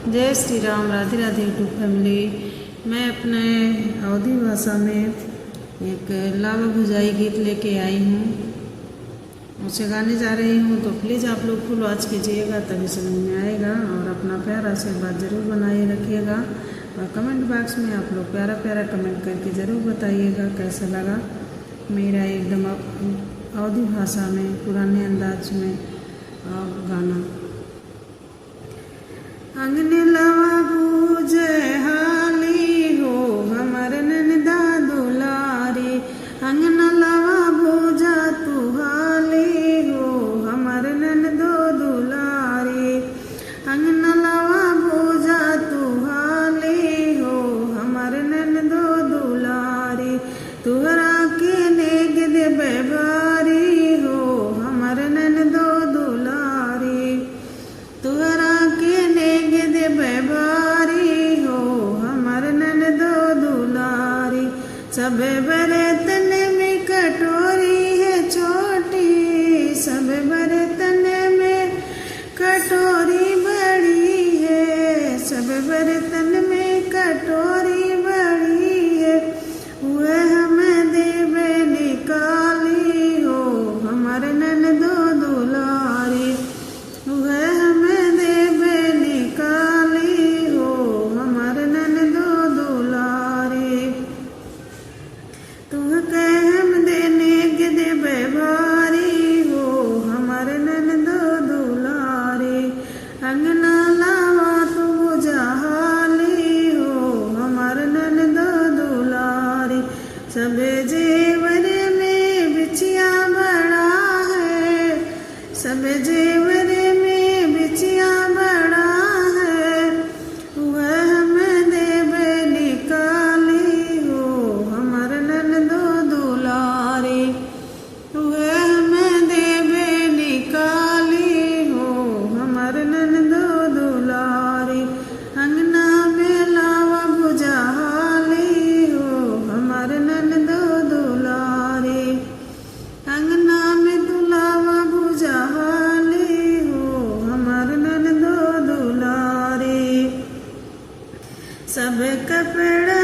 जय Shri Ram, Radhe Radhe YouTube family. मैं अपने अवधी भाषा में एक लावा भुजाई गीत लेके आई हूँ, उसे गाने जा रही हूँ। तो प्लीज़ आप लोग फुल वॉच कीजिएगा, तभी समझ में आएगा। और अपना प्यारा आशीर्वाद ज़रूर बनाए रखिएगा। और कमेंट बॉक्स में आप लोग प्यारा प्यारा कमेंट करके ज़रूर बताइएगा कैसा लगा मेरा एकदम अवधी भाषा में पुराने अंदाज में गाना। अंगने लावा बूझे हाली हो हमर ननदा दुलारी, अंगना लावा बूझा तू हाली हो हमर ननदो दुलारी, अंगना लावा बूझा तू हाली हो हमर ननदो दुलारी, तुहरा के नेग देबे भारी हो हमर ननदो दुलारी, तुहरा के नेग देबे भारी हो हमर ननदो दुलारी। सब बर्तन में कटोरी है छोटी, सब बर्तन में कटोरी बड़ी है, सब बर्तन में कटोरी बड़ी है, वह हमें देबे निकाली हो हमर ननदो दुलारी, वह हमें देबे निकाली हो हमर ननदो दुलारी। तुह के हम देने के देबे भारी हो हमर ननदो दुलारी, अंगना लावा तू बुझा हाली हो हमर ननदो दुलारी। सब जेवर में बिछिया बड़ा है, सब जेवर में बिछिया बड़ा है, वह हमें देबे निकाली हो हमर ननदो दुलारी, वह हमें देबे निकाली हो हमर ननदो दुलारी। अंगना में लावा भुजा हाली हो हमर ननदो दुलारी, अंगना में तू लावा भुजा हाली हो हमर ननदो दुलारी। सब कपड़ा